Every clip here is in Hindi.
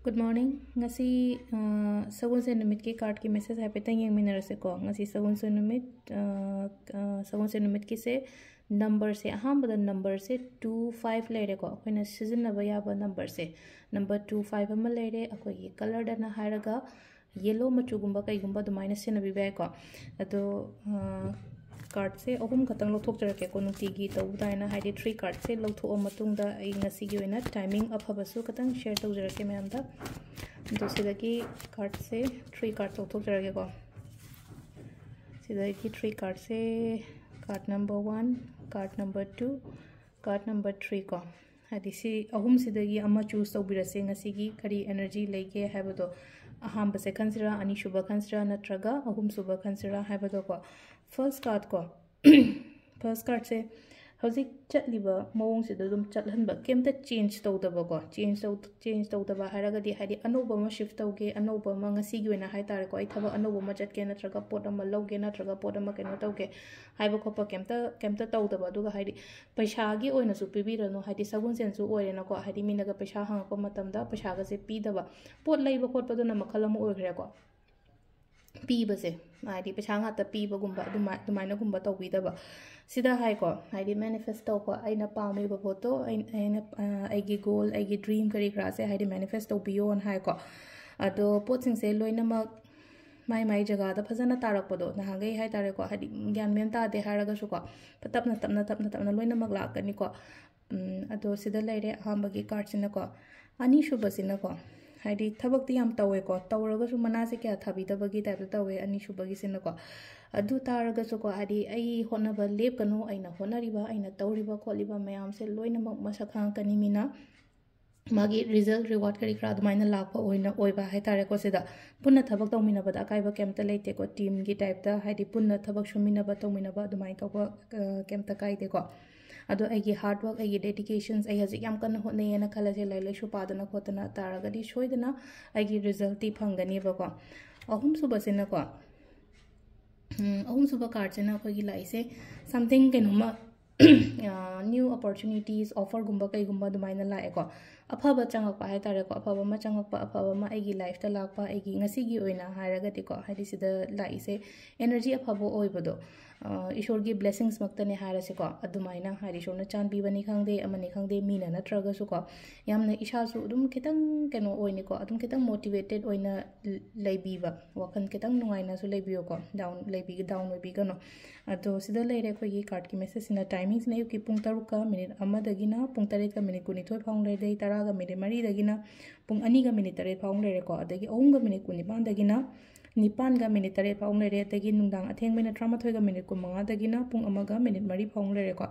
Good morning. Ngasi sagun se numit ki card ki message hai pe tang yeng minner se ko ngasi sagun se numit ki se number se aham bada number se 25 le re ko koina season na ba ya ba number se number 25 ama le re akoi gi color da na haraga yellow machu gumba kai gumba du minus se na bi ba ko ado card se ahum khatang lothok jarake ko nuti gi to daina haidi 3 card se lotho matung da ai ngasi gi oina timing afaba su katang share to jarake me amda do sidagi card se 3 card lothok jarake ko sidagi 3 card se card number 1 card number 2 card number 3 ko haidi si ahum sidagi ama choose to birase ngasi gi kari energy lege habado aham base kansira ani shuba kansira natraga ahum suba kansira habado ko first card ko first card se hauzik chatliba mawong se dum chathanba kemta change tawdaba ko change tawdaba haraga di haidi anoba ma shift tawge anoba ma ngasi gi wena hai tare ko ai thaba anoba ma chatke natraga pot ama loge natraga pot ama keno tawge haiba khopa kemta tawdaba duga haidi paisa gi oina su pibirano haidi sagun sen su oirena ko haidi minaga paisa hang ko matamda paisa ga se pidaba pot leiba khotpa duna makhala ma oigre ko पीब से हाई पैसा ꯉꯥꯛꯇ पीबगुम्बा अदुमाइनगुम्बा तौबीदबा सिदा हाई को हाई मैनिफेस्ट तौको अइना पामिबा पोतो अइगी गोल अइगी ड्रीम करी करा से हाई मैनिफेस्ट तौबियोन हाई को अदो पोतसिंग से लोइनमक माई जगह दा फजना तारकपदो नहागै हाई तारे को हाई ज्ञान मेन तादे हारगसु को तपना लोइनमक लाकनी को अदो सिदा लेरे अहांबगी कार्ड सिना को अनि शुबसिना को हाइडी थबक्ति याम तवे को तवरगसु मनासे क्या थाबीदबगी टाइप तवे अनि शुबगी सिन को अदु तारगसु को हाइडी आई होनबा लेपकनो आइना होनरिबा आइना तौरिबा खोलिबा मयाम से लोइनमक मसखां कनी मिना मागी रिजल्ट रिवार्ड करी क्रा दुमाइना लापा ओइना ओइबा है तारे को सिदा पुन्ना थबक तौमिनबदा अकाइबा केमता लेते को टीम की टाइप दा हाइडी पुन्ना थबक सुमिनबा तौमिनबा दुमाइ तौबा केमता काइदे को अदो अगी हार्ड वर्क अगी डेडिकेशंस अई हजिक याम कन होनेना खलजे लाइलेसु पादना खोतना तारगदी सोइदना अगी रिजल्ट ती फंगनीबको अहुम सुबसिना को अहुम सुब कार्ड सेना कोगी लाइसे समथिंग केनुमा न्यू अपॉर्चुनिटीज ऑफर गुम्बा कई गुम्बा दुमाइना लाएको अफबा चंगकपा है तारे को अफबा मा चंगकपा अफबा मा अगी लाइफ ता लाकपा अगी ngasi gi oina haragati ko haidi sida laise energy अफबो ओइबदो ईश्वर की ब्लेसिंग्स मक्तने हारसे को अदुमाइना हारि सोना चांबी बनी खांगदे अमनि खांगदे मीना नत्रगसु को यामना इशासु अदुम खितंग केनो ओइने को अदुम खितंग मोटिवेटेड ओइना लेबीबा वखन खितंग नुंगाइना सु लेबियो को डाउन लेबी डाउन ओइबी गनो अदो सिदा लेरे कोगी कार्ड की मैसेज सिना टाइमिंग्स ने युकी पुंग 3 का मिनिट अमा दगिना पुंग 3 का मिनिट 22 फाउंग ले दे 10 का मिनिट 4 दगिना पुंग 2 का मिनिट 3 फाउंग ले को अदगी 3 का मिनिट 29 दगिना 9 का मिनिट 3 फाउंग ले तगी नुंदांग अथेंग मिनिट 38 का मिनिट 5 दगिना पुंग 1 का मिनिट 4 फाउंग ले को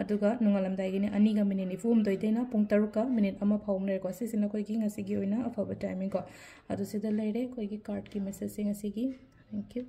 अदुगा नुंगालमदाइगिने 2 का मिनिट 4 दोइदेना पुंग 3 का मिनिट 1 फाउंग ले को सिसिना कोइगी ngasi gi oina afaba timing को अदु सिदा लेरे कोइगी कार्ड की मैसेज से ngasi gi थैंक यू